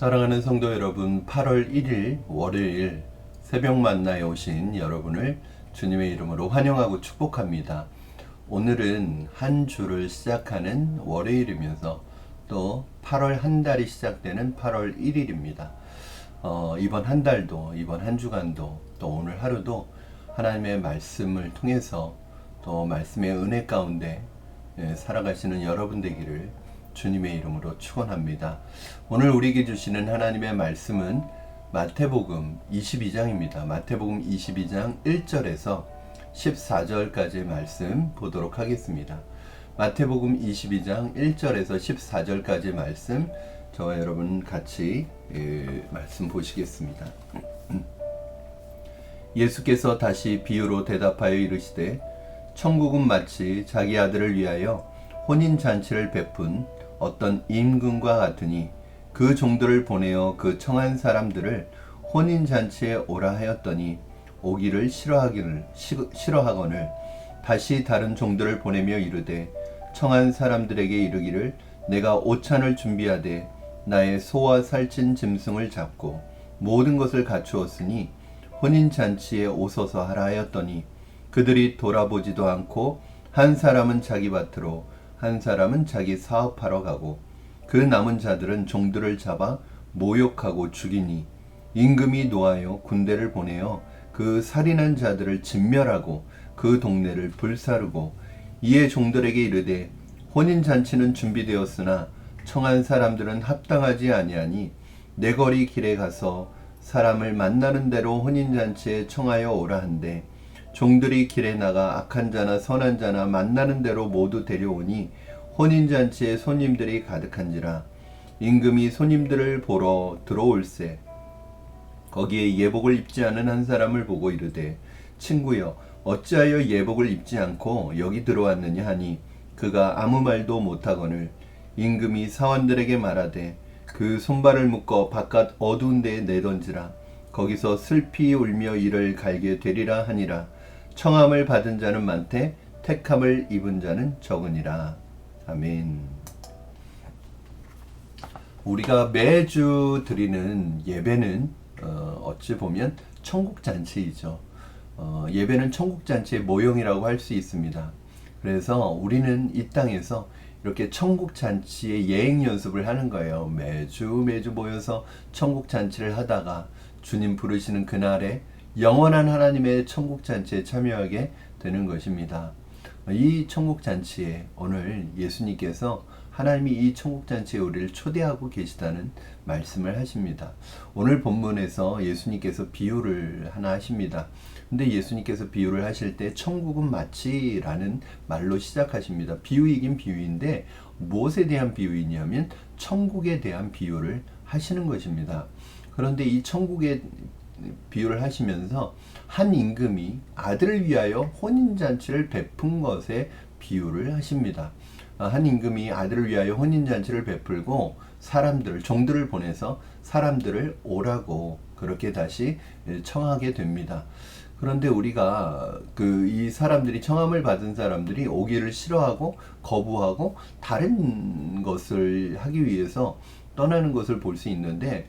사랑하는 성도 여러분, 8월 1일 월요일 새벽 만나에 오신 여러분을 주님의 이름으로 환영하고 축복합니다. 오늘은 한 주를 시작하는 월요일이면서 또 8월 한 달이 시작되는 8월 1일입니다. 이번 한 달도, 이번 한 주간도, 또 오늘 하루도 하나님의 말씀을 통해서 또 말씀의 은혜 가운데 살아가시는 여러분 되기를 주님의 이름으로 축원합니다. 오늘 우리에게 주시는 하나님의 말씀은 마태복음 22장입니다. 마태복음 22장 1절에서 14절까지의 말씀 보도록 하겠습니다. 마태복음 22장 1절에서 14절까지의 말씀, 저와 여러분 같이 말씀 보시겠습니다. 예수께서 다시 비유로 대답하여 이르시되, 천국은 마치 자기 아들을 위하여 혼인잔치를 베푼 어떤 임금과 같으니, 그 종들을 보내어 그 청한 사람들을 혼인잔치에 오라 하였더니 오기를 싫어하거늘 다시 다른 종들을 보내며 이르되, 청한 사람들에게 이르기를 내가 오찬을 준비하되 나의 소와 살찐 짐승을 잡고 모든 것을 갖추었으니 혼인잔치에 오소서 하라 하였더니, 그들이 돌아보지도 않고 한 사람은 자기 밭으로 한 사람은 자기 사업하러 가고, 그 남은 자들은 종들을 잡아 모욕하고 죽이니, 임금이 노하여 군대를 보내어 그 살인한 자들을 진멸하고 그 동네를 불사르고, 이에 종들에게 이르되, 혼인잔치는 준비되었으나 청한 사람들은 합당하지 아니하니 내 거리 길에 가서 사람을 만나는 대로 혼인잔치에 청하여 오라 한데, 종들이 길에 나가 악한 자나 선한 자나 만나는 대로 모두 데려오니 혼인잔치에 손님들이 가득한지라. 임금이 손님들을 보러 들어올세 거기에 예복을 입지 않은 한 사람을 보고 이르되, 친구여, 어찌하여 예복을 입지 않고 여기 들어왔느냐 하니, 그가 아무 말도 못하거늘 임금이 사원들에게 말하되, 그 손발을 묶어 바깥 어두운 데에 내던지라. 거기서 슬피 울며 이를 갈게 되리라 하니라. 청함을 받은 자는 많되 택함을 입은 자는 적으니라. 아멘. 우리가 매주 드리는 예배는 어찌 보면 천국잔치이죠. 예배는 천국잔치의 모형이라고 할 수 있습니다. 그래서 우리는 이 땅에서 이렇게 천국잔치의 예행 연습을 하는 거예요. 매주 모여서 천국잔치를 하다가 주님 부르시는 그날에 영원한 하나님의 천국잔치에 참여하게 되는 것입니다. 이 천국잔치에 오늘 예수님께서 하나님이 이 천국잔치에 우리를 초대하고 계시다는 말씀을 하십니다. 오늘 본문에서 예수님께서 비유를 하나 하십니다. 근데 예수님께서 비유를 하실 때 천국은 마치라는 말로 시작하십니다. 비유이긴 비유인데 무엇에 대한 비유이냐면 천국에 대한 비유를 하시는 것입니다. 그런데 이 천국의 비유를 하시면서 한 임금이 아들을 위하여 혼인잔치를 베푼 것에 비유를 하십니다. 한 임금이 아들을 위하여 혼인잔치를 베풀고 종들을 보내서 사람들을 오라고 그렇게 다시 청하게 됩니다. 그런데 우리가 이 사람들이, 청함을 받은 사람들이 오기를 싫어하고 거부하고 다른 것을 하기 위해서 떠나는 것을 볼 수 있는데,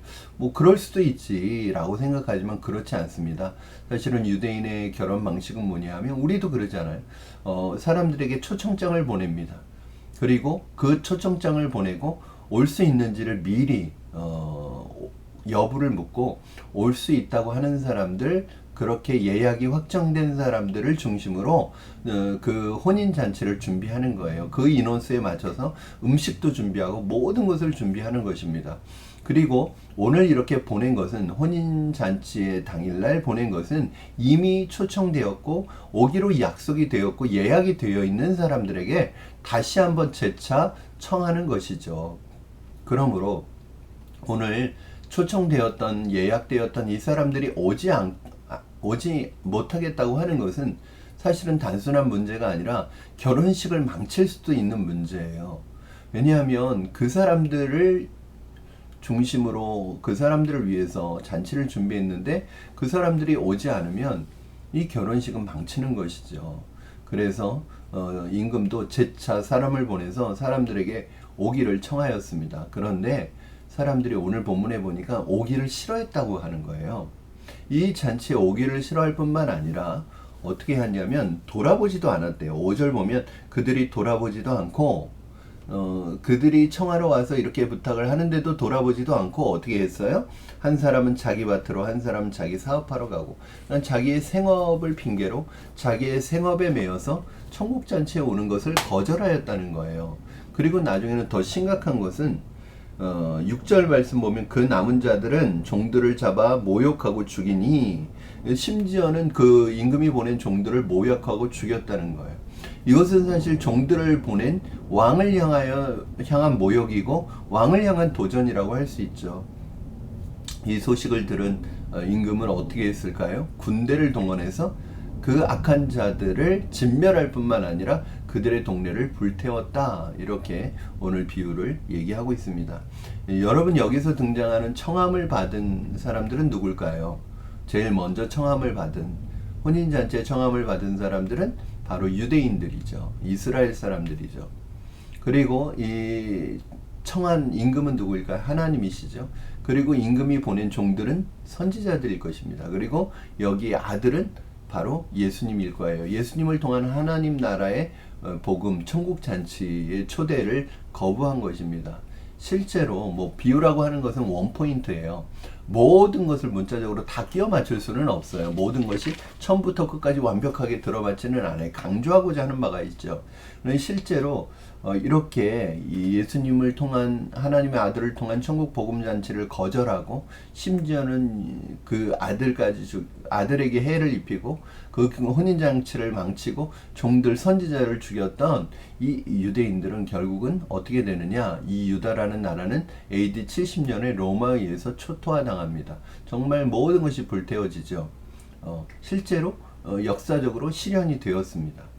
그럴 수도 있지라고 생각하지만 그렇지 않습니다. 사실은 유대인의 결혼 방식은 뭐냐 하면 우리도 그러잖아요. 사람들에게 초청장을 보냅니다. 그리고 그 초청장을 보내고 올 수 있는지를 미리 여부를 묻고 올 수 있다고 하는 사람들, 그렇게 예약이 확정된 사람들을 중심으로 그 혼인잔치를 준비하는 거예요. 그 인원수에 맞춰서 음식도 준비하고 모든 것을 준비하는 것입니다. 그리고 오늘 이렇게 보낸 것은, 혼인잔치의 당일날 보낸 것은 이미 초청되었고 오기로 약속이 되었고 예약이 되어 있는 사람들에게 다시 한번 재차 청하는 것이죠. 그러므로 오늘 초청되었던, 예약되었던 이 사람들이 오지 못하겠다고 하는 것은 사실은 단순한 문제가 아니라 결혼식을 망칠 수도 있는 문제예요. 왜냐하면 그 사람들을 중심으로, 그 사람들을 위해서 잔치를 준비했는데 그 사람들이 오지 않으면 이 결혼식은 망치는 것이죠. 그래서 임금도 재차 사람을 보내서 사람들에게 오기를 청하였습니다. 그런데 사람들이 오늘 본문에 보니까 오기를 싫어했다고 하는 거예요. 이 잔치에 오기를 싫어할 뿐만 아니라 어떻게 하냐면 돌아보지도 않았대요. 5절 보면 그들이 돌아보지도 않고 그들이 청하러 와서 이렇게 부탁을 하는데도 돌아보지도 않고 어떻게 했어요? 한 사람은 자기 밭으로, 한 사람은 자기 사업하러 가고, 자기의 생업을 핑계로 자기의 생업에 매여서 천국잔치에 오는 것을 거절하였다는 거예요. 그리고 나중에는 더 심각한 것은 6절 말씀 보면 그 남은 자들은 종들을 잡아 모욕하고 죽이니, 심지어는 그 임금이 보낸 종들을 모욕하고 죽였다는 거예요. 이것은 사실 종들을 보낸 왕을 향한 모욕이고 왕을 향한 도전이라고 할 수 있죠. 이 소식을 들은 임금은 어떻게 했을까요? 군대를 동원해서 그 악한 자들을 진멸할 뿐만 아니라 그들의 동네를 불태웠다. 이렇게 오늘 비유를 얘기하고 있습니다. 여러분, 여기서 등장하는 청함을 받은 사람들은 누굴까요? 제일 먼저 청함을 받은, 혼인잔치에 청함을 받은 사람들은 바로 유대인들이죠. 이스라엘 사람들이죠. 그리고 이 청한 임금은 누구일까요? 하나님이시죠. 그리고 임금이 보낸 종들은 선지자들일 것입니다. 그리고 여기 아들은 바로 예수님일 거예요. 예수님을 통한 하나님 나라의 복음, 천국 잔치의 초대를 거부한 것입니다. 실제로 뭐 비유라고 하는 것은 원포인트예요. 모든 것을 문자적으로 다 끼워 맞출 수는 없어요. 모든 것이 처음부터 끝까지 완벽하게 들어맞지는 않아요. 강조하고자 하는 바가 있죠. 실제로 이렇게 예수님을 통한, 하나님의 아들을 통한 천국 복음 잔치를 거절하고 심지어는 그 아들에게 해를 입히고 그 혼인 잔치를 망치고 종들 선지자를 죽였던 이 유대인들은 결국은 어떻게 되느냐? 이 유다라는 나라는 AD 70년에 로마에 의해서 초토화당합니다. 정말 모든 것이 불태워지죠. 실제로 역사적으로 실현이 되었습니다.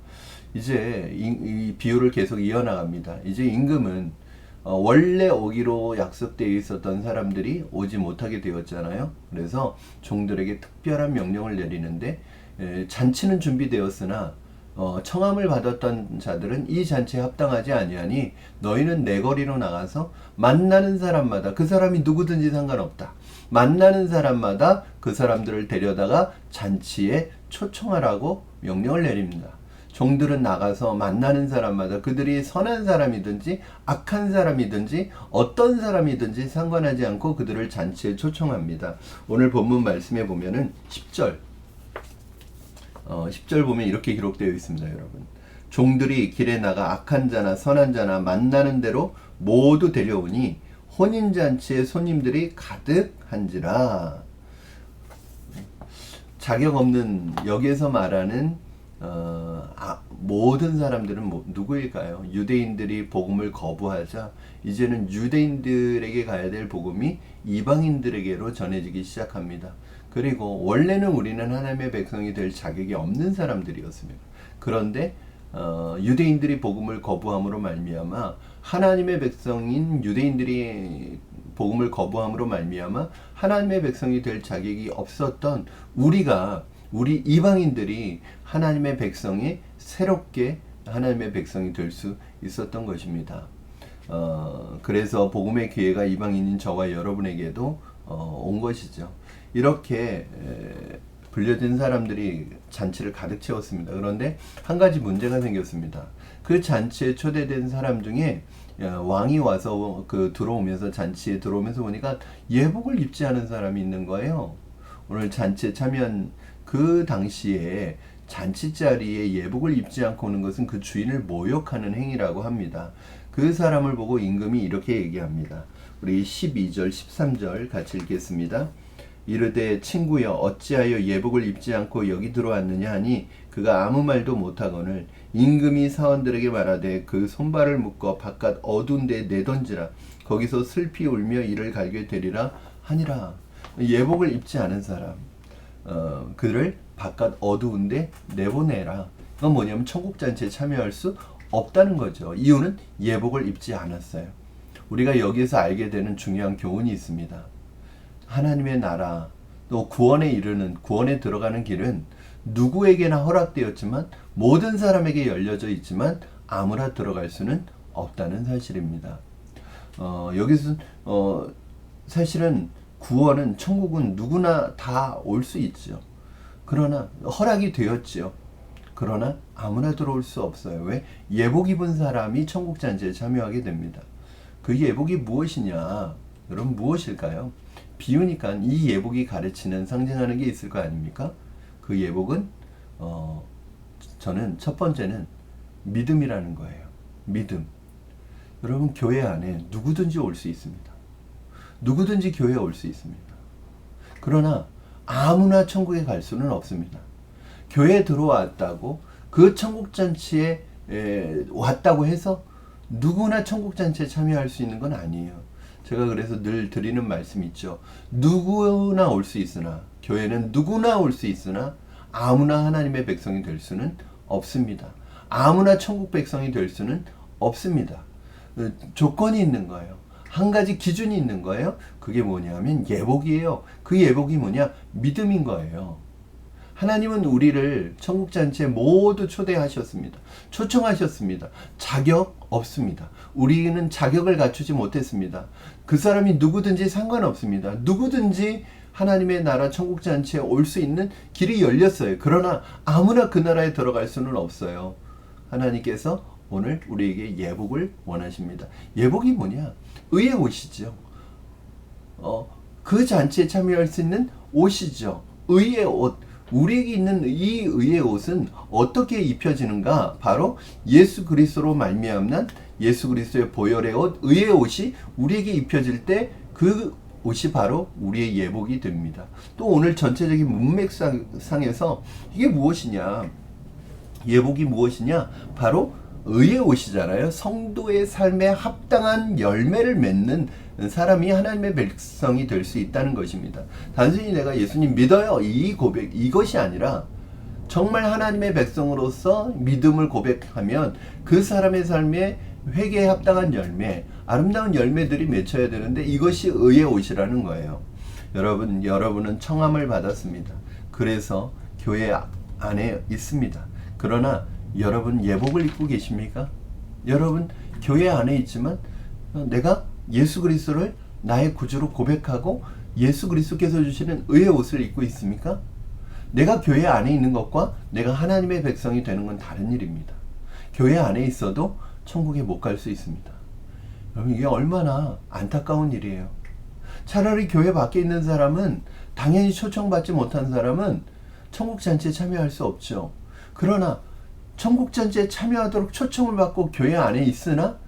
이제 이 비유를 계속 이어나갑니다. 이제 임금은 원래 오기로 약속되어 있었던 사람들이 오지 못하게 되었잖아요. 그래서 종들에게 특별한 명령을 내리는데, 잔치는 준비되었으나 청함을 받았던 자들은 이 잔치에 합당하지 아니하니 너희는 내 거리로 나가서 만나는 사람마다, 그 사람이 누구든지 상관없다, 만나는 사람마다 그 사람들을 데려다가 잔치에 초청하라고 명령을 내립니다. 종들은 나가서 만나는 사람마다, 그들이 선한 사람이든지 악한 사람이든지 어떤 사람이든지 상관하지 않고 그들을 잔치에 초청합니다. 오늘 본문 말씀에 보면은 10절 10절 보면 이렇게 기록되어 있습니다. 여러분, 종들이 길에 나가 악한 자나 선한 자나 만나는 대로 모두 데려오니 혼인잔치에 손님들이 가득한지라. 자격 없는, 여기에서 말하는 모든 사람들은 누구일까요? 유대인들이 복음을 거부하자 이제는 유대인들에게 가야 될 복음이 이방인들에게로 전해지기 시작합니다. 그리고 원래는 우리는 하나님의 백성이 될 자격이 없는 사람들이었습니다. 그런데 유대인들이 복음을 거부함으로 말미암아 하나님의 백성인 유대인들이 복음을 거부함으로 말미암아 하나님의 백성이 될 자격이 없었던 우리 이방인들이 하나님의 백성이 새롭게 하나님의 백성이 될 수 있었던 것입니다. 그래서 복음의 기회가 이방인인 저와 여러분에게도 온 것이죠. 이렇게 불려진 사람들이 잔치를 가득 채웠습니다. 그런데 한 가지 문제가 생겼습니다. 그 잔치에 초대된 사람 중에 왕이 와서 들어오면서, 잔치에 들어오면서 보니까 예복을 입지 않은 사람이 있는 거예요. 오늘 잔치에 참여한 그 당시에 잔치 자리에 예복을 입지 않고 오는 것은 그 주인을 모욕하는 행위라고 합니다. 그 사람을 보고 임금이 이렇게 얘기합니다. 우리 12절, 13절 같이 읽겠습니다. 이르되 친구여 어찌하여 예복을 입지 않고 여기 들어왔느냐 하니 그가 아무 말도 못하거늘 임금이 사원들에게 말하되 그 손발을 묶어 바깥 어두운 데에 내던지라. 거기서 슬피 울며 이를 갈게 되리라 하니라. 예복을 입지 않은 사람, 그를 바깥 어두운데 내보내라. 그건 뭐냐면 천국잔치에 참여할 수 없다는 거죠. 이유는 예복을 입지 않았어요. 우리가 여기에서 알게 되는 중요한 교훈이 있습니다. 하나님의 나라, 또 구원에 들어가는 길은 누구에게나 허락되었지만 모든 사람에게 열려져 있지만 아무나 들어갈 수는 없다는 사실입니다. 여기서 사실은 구원은 천국은 누구나 다 올 수 있죠. 그러나 허락이 되었지요. 그러나 아무나 들어올 수 없어요. 왜? 예복 입은 사람이 천국 잔치에 참여하게 됩니다. 그 예복이 무엇이냐? 여러분 무엇일까요? 비유니까 이 예복이 가르치는 상징하는 게 있을 거 아닙니까? 그 예복은 저는 첫 번째는 믿음이라는 거예요. 믿음. 여러분 교회 안에 누구든지 올 수 있습니다. 누구든지 교회에 올 수 있습니다. 그러나 아무나 천국에 갈 수는 없습니다. 교회에 들어왔다고 그 천국잔치에 왔다고 해서 누구나 천국잔치에 참여할 수 있는 건 아니에요. 제가 그래서 늘 드리는 말씀 있죠. 누구나 올 수 있으나, 교회는 누구나 올 수 있으나 아무나 하나님의 백성이 될 수는 없습니다. 아무나 천국 백성이 될 수는 없습니다. 조건이 있는 거예요. 한 가지 기준이 있는 거예요. 그게 뭐냐면 예복이에요. 그 예복이 뭐냐? 믿음인 거예요. 하나님은 우리를 천국잔치에 모두 초대하셨습니다. 초청하셨습니다. 자격 없습니다. 우리는 자격을 갖추지 못했습니다. 그 사람이 누구든지 상관없습니다. 누구든지 하나님의 나라 천국잔치에 올 수 있는 길이 열렸어요. 그러나 아무나 그 나라에 들어갈 수는 없어요. 하나님께서 오늘 우리에게 예복을 원하십니다. 예복이 뭐냐? 의의 옷이죠. 그 잔치에 참여할 수 있는 옷이죠. 의의 옷. 우리에게 있는 이 의의 옷은 어떻게 입혀지는가? 바로 예수 그리스도로 말미암는 예수 그리스도의 보혈의 옷, 의의 옷이 우리에게 입혀질 때 그 옷이 바로 우리의 예복이 됩니다. 또 오늘 전체적인 문맥상에서 이게 무엇이냐? 예복이 무엇이냐? 바로 의의 옷이잖아요. 성도의 삶에 합당한 열매를 맺는 사람이 하나님의 백성이 될 수 있다는 것입니다. 단순히 내가 예수님 믿어요 이 고백, 이것이 아니라 정말 하나님의 백성으로서 믿음을 고백하면 그 사람의 삶에 회개에 합당한 열매, 아름다운 열매들이 맺혀야 되는데 이것이 의의 옷이라는 거예요. 여러분은 청함을 받았습니다. 그래서 교회 안에 있습니다. 그러나 여러분 예복을 입고 계십니까? 여러분 교회 안에 있지만 내가 예수 그리스도를 나의 구주로 고백하고 예수 그리스도께서 주시는 의의 옷을 입고 있습니까? 내가 교회 안에 있는 것과 내가 하나님의 백성이 되는 건 다른 일입니다. 교회 안에 있어도 천국에 못 갈 수 있습니다. 여러분 이게 얼마나 안타까운 일이에요. 차라리 교회 밖에 있는 사람은, 당연히 초청받지 못한 사람은 천국잔치에 참여할 수 없죠. 그러나 천국잔치에 참여하도록 초청을 받고 교회 안에 있으나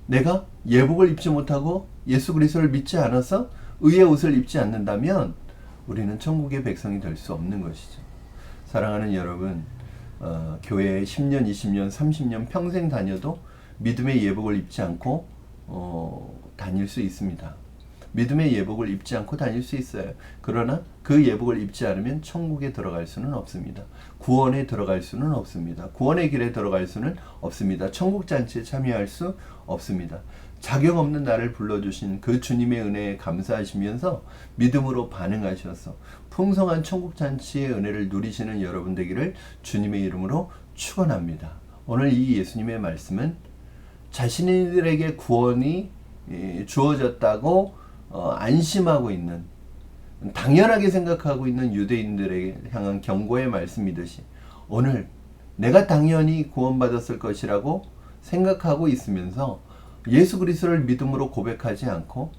내가 예복을 입지 못하고 예수 그리스도를 믿지 않아서 의의 옷을 입지 않는다면 우리는 천국의 백성이 될 수 없는 것이죠. 사랑하는 여러분, 교회에 10년, 20년, 30년 평생 다녀도 믿음의 예복을 입지 않고 다닐 수 있습니다. 믿음의 예복을 입지 않고 다닐 수 있어요. 그러나 그 예복을 입지 않으면 천국에 들어갈 수는 없습니다. 구원에 들어갈 수는 없습니다. 구원의 길에 들어갈 수는 없습니다. 천국잔치에 참여할 수 없습니다. 자격 없는 나를 불러주신 그 주님의 은혜에 감사하시면서 믿음으로 반응하셔서 풍성한 천국잔치의 은혜를 누리시는 여러분 되기를 주님의 이름으로 축원합니다. 오늘 이 예수님의 말씀은 자신들에게 구원이 주어졌다고 안심하고 있는, 당연하게 생각하고 있는 유대인들에게 향한 경고의 말씀이듯이 오늘 내가 당연히 구원받았을 것이라고 생각하고 있으면서 예수 그리스도를 믿음으로 고백하지 않고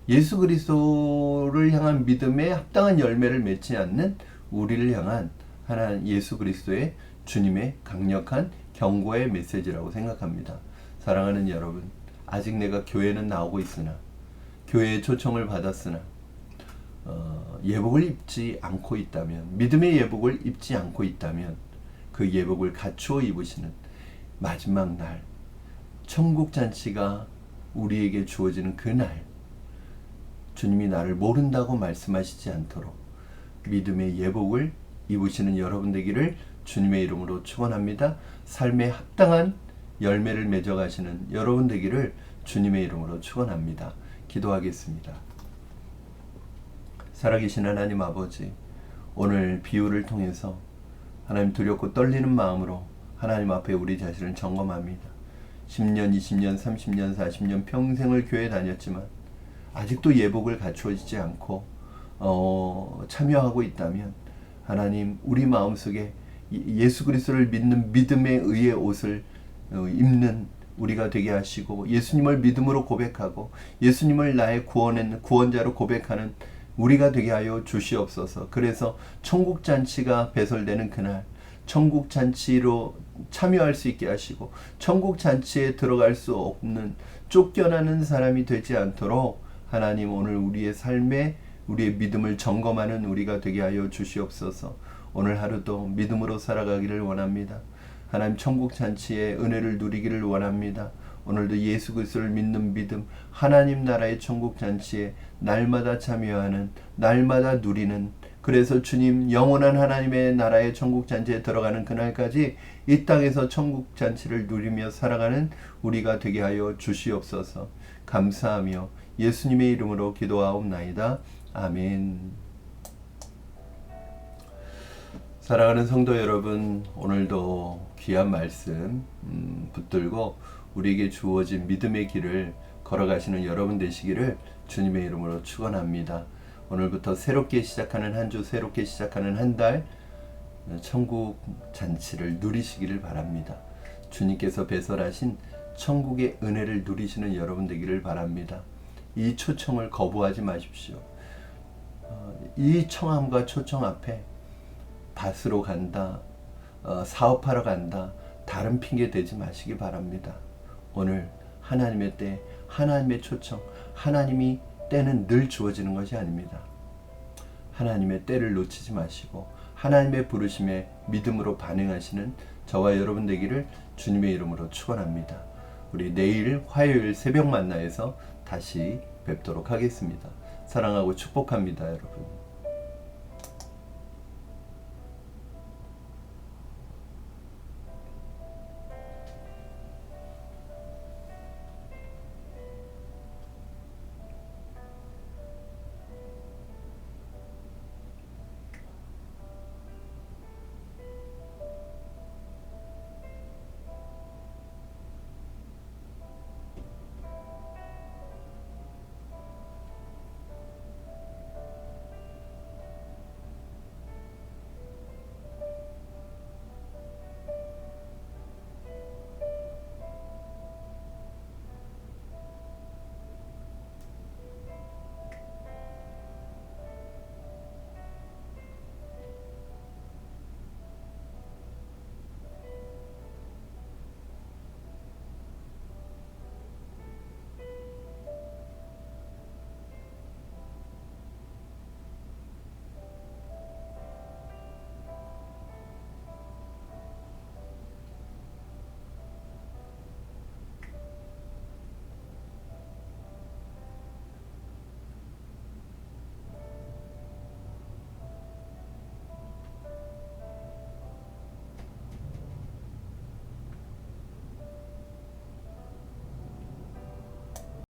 예수 그리스도를 향한 믿음에 합당한 열매를 맺지 않는 우리를 향한 하나님 예수 그리스도의 주님의 강력한 경고의 메시지라고 생각합니다. 사랑하는 여러분, 아직 내가 교회는 나오고 있으나, 교회의 초청을 받았으나 예복을 입지 않고 있다면, 믿음의 예복을 입지 않고 있다면 그 예복을 갖추어 입으시는 마지막 날, 천국잔치가 우리에게 주어지는 그날, 주님이 나를 모른다고 말씀하시지 않도록 믿음의 예복을 입으시는 여러분 되기를 주님의 이름으로 축원합니다. 삶에 합당한 열매를 맺어가시는 여러분 되기를 주님의 이름으로 축원합니다. 기도하겠습니다. 살아계신 하나님 아버지, 오늘 비유를 통해서 하나님 두렵고 떨리는 마음으로 하나님 앞에 우리 자신을 점검합니다. 10년, 20년, 30년, 40년 평생을 교회 다녔지만 아직도 예복을 갖추어지지 않고 참여하고 있다면 하나님 우리 마음속에 예수 그리스도를 믿는 믿음의 의의 옷을 입는 우리가 되게 하시고 예수님을 믿음으로 고백하고 예수님을 나의 구원자로 고백하는 우리가 되게 하여 주시옵소서. 그래서 천국잔치가 배설되는 그날 천국잔치로 참여할 수 있게 하시고 천국잔치에 들어갈 수 없는 쫓겨나는 사람이 되지 않도록 하나님 오늘 우리의 삶에 우리의 믿음을 점검하는 우리가 되게 하여 주시옵소서. 오늘 하루도 믿음으로 살아가기를 원합니다. 하나님 천국잔치의 은혜를 누리기를 원합니다. 오늘도 예수 그리스도를 믿는 믿음, 하나님 나라의 천국잔치에 날마다 참여하는, 날마다 누리는, 그래서 주님 영원한 하나님의 나라의 천국잔치에 들어가는 그날까지 이 땅에서 천국잔치를 누리며 살아가는 우리가 되게 하여 주시옵소서. 감사하며 예수님의 이름으로 기도하옵나이다. 아멘. 사랑하는 성도 여러분, 오늘도 귀한 말씀 붙들고 우리에게 주어진 믿음의 길을 걸어가시는 여러분 되시기를 주님의 이름으로 축원합니다. 오늘부터 새롭게 시작하는 한 주, 새롭게 시작하는 한 달 천국 잔치를 누리시기를 바랍니다. 주님께서 배설하신 천국의 은혜를 누리시는 여러분 되기를 바랍니다. 이 초청을 거부하지 마십시오. 이 청함과 초청 앞에 밭으로 간다, 사업하러 간다, 다른 핑계 대지 마시기 바랍니다. 오늘 하나님의 때, 하나님의 초청, 하나님이 때는 늘 주어지는 것이 아닙니다. 하나님의 때를 놓치지 마시고 하나님의 부르심에 믿음으로 반응하시는 저와 여러분 되기를 주님의 이름으로 축원합니다. 우리 내일 화요일 새벽 만나에서 다시 뵙도록 하겠습니다. 사랑하고 축복합니다, 여러분.